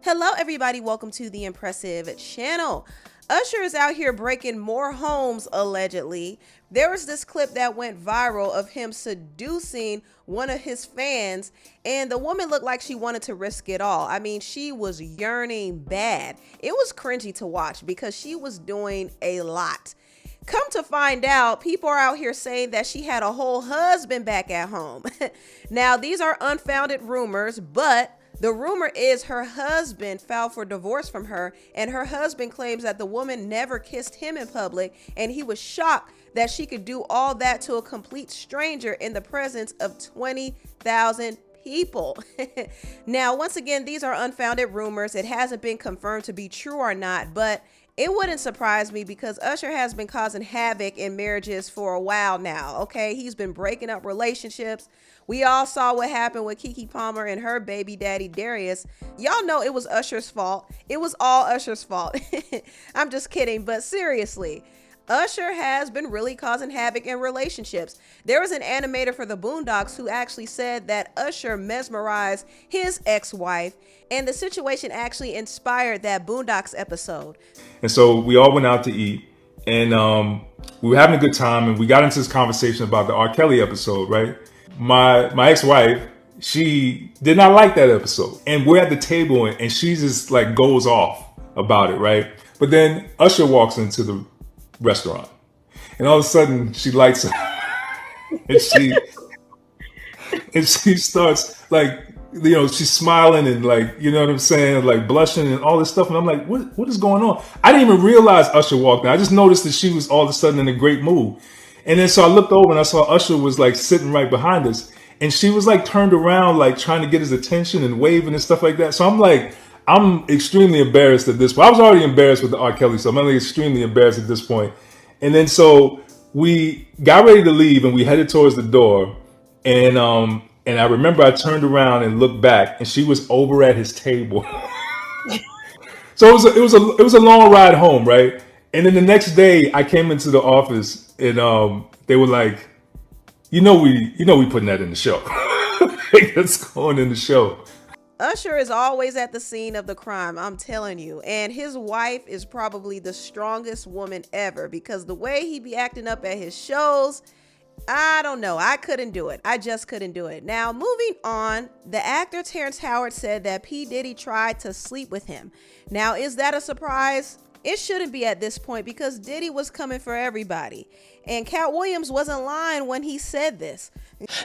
Hello, everybody. Welcome to the Empressive channel. Usher is out here breaking more homes, allegedly. There was this clip that went viral of him seducing one of his fans, and the woman looked like she wanted to risk it all. I mean, she was yearning bad. It was cringy to watch because she was doing a lot. Come to find out, people are out here saying that she had a whole husband back at home. Now, these are unfounded rumors, but the rumor is her husband filed for divorce from her, and her husband claims that the woman never kissed him in public, and he was shocked that she could do all that to a complete stranger in the presence of 20,000 people. Now, once again, these are unfounded rumors. It hasn't been confirmed to be true or not, but it wouldn't surprise me because Usher has been causing havoc in marriages for a while now, okay? He's been breaking up relationships. We all saw what happened with Keke Palmer and her baby daddy, Darius. Y'all know it was Usher's fault. It was all Usher's fault. I'm just kidding, but seriously, Usher has been really causing havoc in relationships. There was an animator for the Boondocks who actually said that Usher mesmerized his ex-wife, and the situation actually inspired that Boondocks episode. And so we all went out to eat, and we were having a good time, and we got into this conversation about the R. Kelly episode, right? My ex-wife, she did not like that episode. And we're at the table, and she just like goes off about it, right? But then Usher walks into the restaurant, and all of a sudden she likes it. and she starts like, you know, she's smiling and like, you know what I'm saying, like blushing and all this stuff. And I'm like, what is going on? I didn't even realize Usher walked in. I just noticed that she was all of a sudden in a great mood. And then so I looked over and I saw Usher was like sitting right behind us, and she was like turned around, like trying to get his attention and waving and stuff like that. So I'm like, I'm extremely embarrassed at this point. I was already embarrassed with the R. Kelly, so I'm like extremely embarrassed at this point. And then so we got ready to leave and we headed towards the door. And I remember I turned around and looked back, and she was over at his table. So it was a long ride home, right? And then the next day I came into the office, and they were like, we putting that in the show. That's going in the show. Usher is always at the scene of the crime, I'm telling you. And his wife is probably the strongest woman ever, because the way he be acting up at his shows, I don't know. I couldn't do it. I just couldn't do it. Now, moving on, the actor Terrance Howards said that P. Diddy tried to sleep with him. Now, is that a surprise? It shouldn't be at this point, because Diddy was coming for everybody. And Cat Williams wasn't lying when he said this.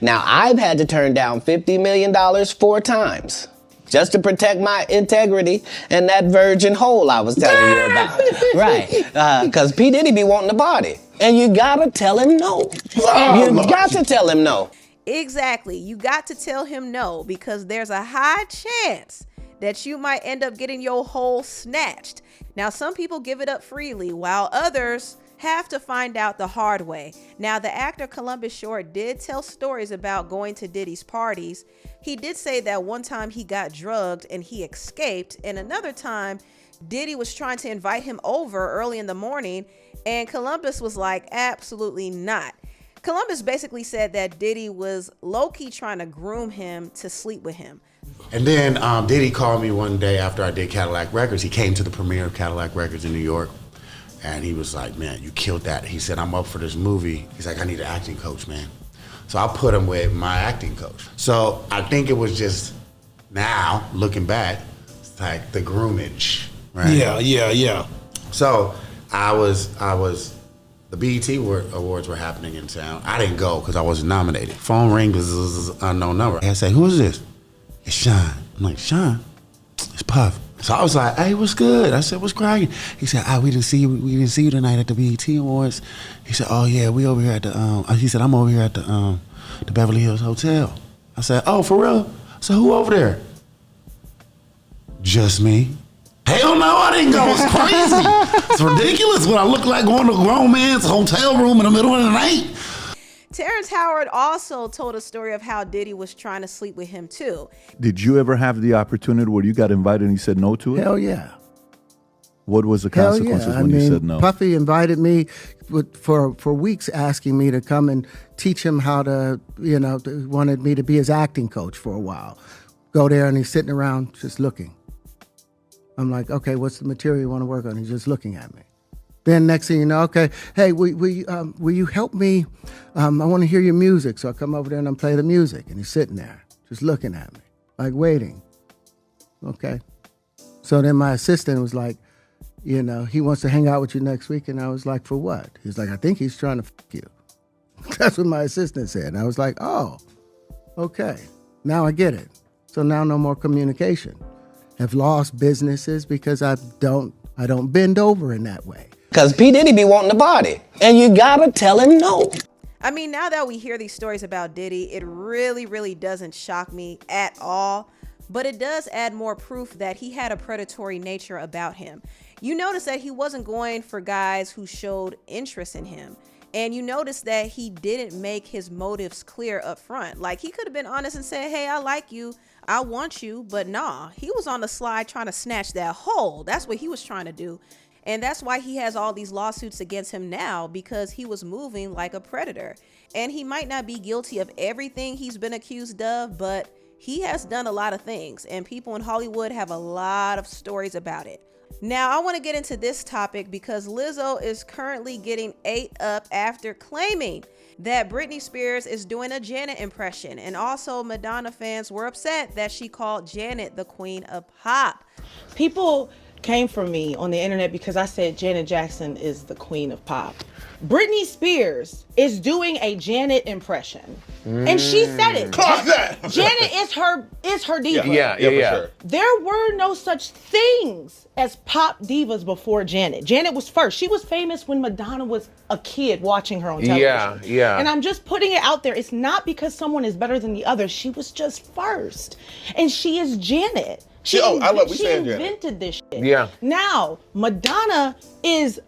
Now, I've had to turn down $50 million 4 times just to protect my integrity and that virgin hole I was telling you about. Right. Because P. Diddy be wanting to party. And you gotta tell him no. You got to tell him no. Exactly. You got to tell him no, because there's a high chance that you might end up getting your hole snatched. Now, some people give it up freely, while others have to find out the hard way. Now, the actor Columbus Short did tell stories about going to Diddy's parties. He did say that one time he got drugged and he escaped, and another time Diddy was trying to invite him over early in the morning, and Columbus was like, absolutely not. Columbus basically said that Diddy was low-key trying to groom him to sleep with him. And then Diddy called me one day after I did Cadillac Records. He came to the premiere of Cadillac Records in New York, and he was like, man, you killed that. He said, I'm up for this movie. He's like, I need an acting coach, man. So I put him with my acting coach. So I think it was just now, looking back, it's like the groomage, right? Yeah. So I was, the BET Awards were happening in town. I didn't go because I wasn't nominated. Phone rings, this is an unknown number. I said, who is this? It's Sean. I'm like, Sean? It's Puff. So I was like, hey, what's good? I said, what's cracking? He said, we didn't see you tonight at the BET Awards. He said, oh yeah, we over here at the, he said, I'm over here at the Beverly Hills Hotel. I said, oh, for real? So who over there? Just me. Hell no, I didn't go. It's crazy. It's ridiculous what I look like going to a grown man's hotel room in the middle of the night. Terrance Howard also told a story of how Diddy was trying to sleep with him too. Did you ever have the opportunity where you got invited and you said no to it? Hell yeah. What was the consequences when you said no? Puffy invited me for weeks, asking me to come and teach him how to, wanted me to be his acting coach for a while. Go there and he's sitting around just looking. I'm like, okay, what's the material you want to work on? He's just looking at me. Then next thing you know, okay, hey, will you help me? I want to hear your music. So I come over there and I play the music. And he's sitting there just looking at me, like waiting. Okay. So then my assistant was like, you know, he wants to hang out with you next week. And I was like, for what? He's like, I think he's trying to fuck you. That's what my assistant said. And I was like, oh, okay. Now I get it. So now no more communication. Have lost businesses because I don't bend over in that way. Cause P. Diddy be wanting the body, and you gotta tell him no. I mean, now that we hear these stories about Diddy, it really, really doesn't shock me at all. But it does add more proof that he had a predatory nature about him. You notice that he wasn't going for guys who showed interest in him. And you notice that he didn't make his motives clear up front. Like, he could have been honest and said, hey, I like you, I want you. But nah, he was on the slide trying to snatch that hole. That's what he was trying to do. And that's why he has all these lawsuits against him now, because he was moving like a predator. And he might not be guilty of everything he's been accused of, but he has done a lot of things, and people in Hollywood have a lot of stories about it. Now, I want to get into this topic because Lizzo is currently getting ate up after claiming that Britney Spears is doing a Janet impression. And also, Madonna fans were upset that she called Janet the queen of pop. People came for me on the internet because I said Janet Jackson is the queen of pop. Britney Spears is doing a Janet impression. And she said it. Clock that! Janet is her diva. Yeah, for sure. There were no such things as pop divas before Janet. Janet was first. She was famous when Madonna was a kid watching her on television. Yeah. And I'm just putting it out there. It's not because someone is better than the other. She was just first. And she is Janet. She invented this shit. Yeah. Now, Madonna is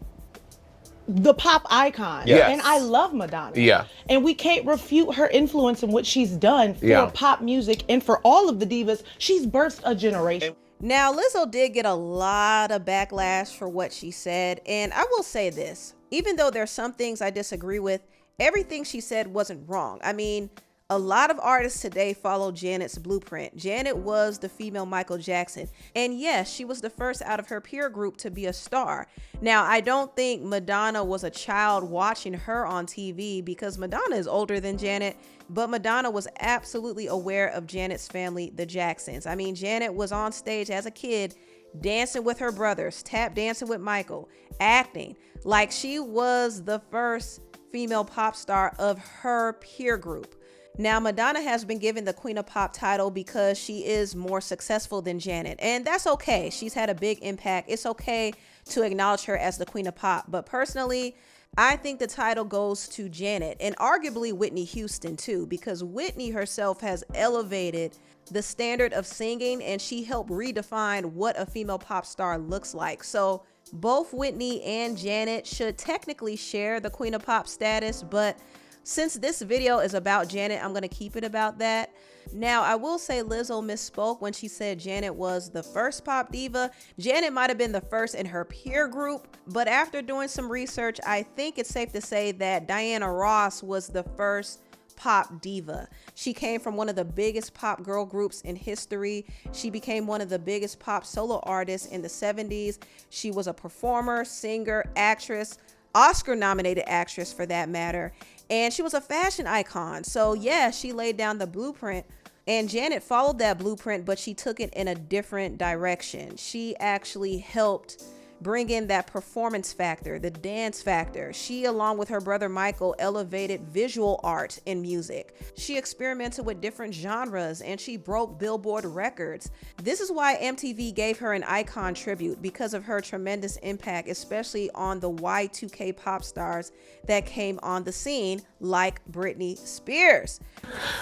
the pop icon. Yes. And I love Madonna. Yeah. And we can't refute her influence and what she's done for pop music and for all of the divas. She's birthed a generation. Now, Lizzo did get a lot of backlash for what she said. And I will say this, even though there's some things I disagree with, everything she said wasn't wrong. I mean, a lot of artists today follow Janet's blueprint. Janet was the female Michael Jackson. And yes, she was the first out of her peer group to be a star. Now, I don't think Madonna was a child watching her on TV because Madonna is older than Janet, but Madonna was absolutely aware of Janet's family, the Jacksons. I mean, Janet was on stage as a kid, dancing with her brothers, tap dancing with Michael, acting like she was the first female pop star of her peer group. Now, Madonna has been given the Queen of Pop title because she is more successful than Janet, and that's okay. She's had a big impact. It's okay to acknowledge her as the Queen of Pop, but personally, I think the title goes to Janet and arguably Whitney Houston too, because Whitney herself has elevated the standard of singing and she helped redefine what a female pop star looks like. So both Whitney and Janet should technically share the Queen of Pop status, but since this video is about Janet, I'm going to keep it about that. Now, I will say Lizzo misspoke when she said Janet was the first pop diva. Janet might have been the first in her peer group, but after doing some research, I think it's safe to say that Diana Ross was the first pop diva. She came from one of the biggest pop girl groups in history. She became one of the biggest pop solo artists in the 70s. She was a performer, singer, actress, Oscar-nominated actress for that matter. And she was a fashion icon. So yeah, she laid down the blueprint and Janet followed that blueprint, but she took it in a different direction. She actually helped bring in that performance factor, the dance factor. She, along with her brother Michael, elevated visual art in music. She experimented with different genres and she broke Billboard records. This is why MTV gave her an icon tribute, because of her tremendous impact, especially on the Y2K pop stars that came on the scene, like Britney Spears.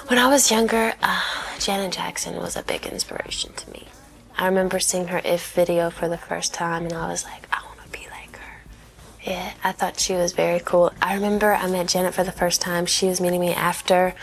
When I was younger, Janet Jackson was a big inspiration to me. I remember seeing her If video for the first time and I was like, I want to be like her. Yeah, I thought she was very cool. I remember I met Janet for the first time. She was meeting me after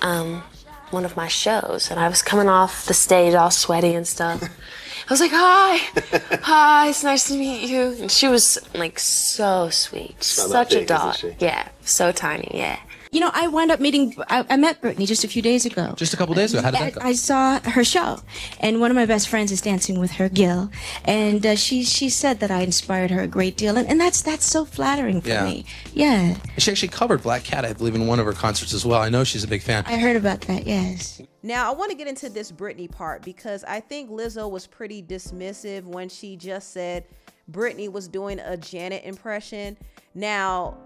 one of my shows and I was coming off the stage all sweaty and stuff. I was like, hi, it's nice to meet you. And she was like so sweet, such a doll. Yeah, so tiny, yeah. You know, I wound up meeting, I met Britney just a few days ago. Just a couple days ago. How did that go? I saw her show, and one of my best friends is dancing with her, Gil, and she said that I inspired her a great deal, and that's so flattering for me. Yeah. She actually covered Black Cat, I believe, in one of her concerts as well. I know she's a big fan. I heard about that, yes. Now, I want to get into this Britney part because I think Lizzo was pretty dismissive when she just said Britney was doing a Janet impression. Now,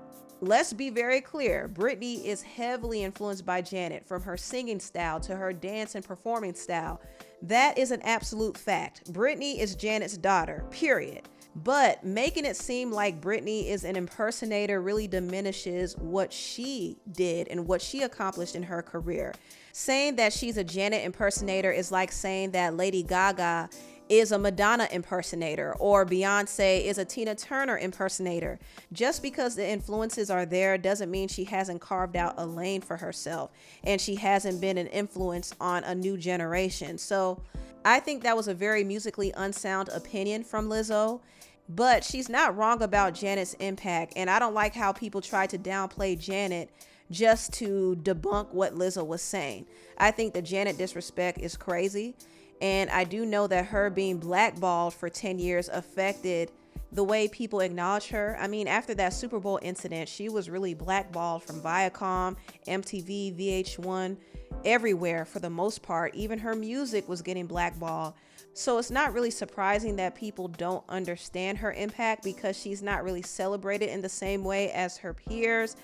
let's be very clear. Britney is heavily influenced by Janet, from her singing style to her dance and performing style. That is an absolute fact. Britney is Janet's daughter, period. But making it seem like Britney is an impersonator really diminishes what she did and what she accomplished in her career. Saying that she's a Janet impersonator is like saying that Lady Gaga is a Madonna impersonator or Beyonce is a Tina Turner impersonator. Just because the influences are there doesn't mean she hasn't carved out a lane for herself and she hasn't been an influence on a new generation. So I think that was a very musically unsound opinion from Lizzo, but she's not wrong about Janet's impact. And I don't like how people try to downplay Janet just to debunk what Lizzo was saying. I think the Janet disrespect is crazy. And I do know that her being blackballed for 10 years affected the way people acknowledge her. I mean, after that Super Bowl incident, she was really blackballed from Viacom, MTV, VH1, everywhere for the most part. Even her music was getting blackballed. So it's not really surprising that people don't understand her impact because she's not really celebrated in the same way as her peers.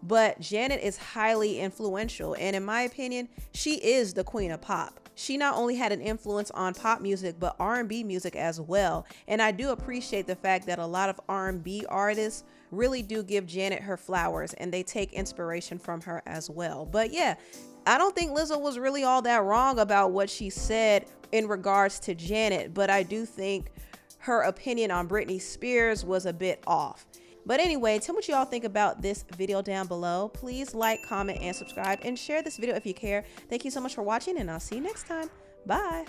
But Janet is highly influential, and in my opinion, she is the queen of pop. She not only had an influence on pop music, but R&B music as well. And I do appreciate the fact that a lot of R&B artists really do give Janet her flowers and they take inspiration from her as well. But yeah, I don't think Lizzo was really all that wrong about what she said in regards to Janet, but I do think her opinion on Britney Spears was a bit off. But anyway, tell me what y'all think about this video down below. Please like, comment, and subscribe, and share this video if you care. Thank you so much for watching, and I'll see you next time. Bye.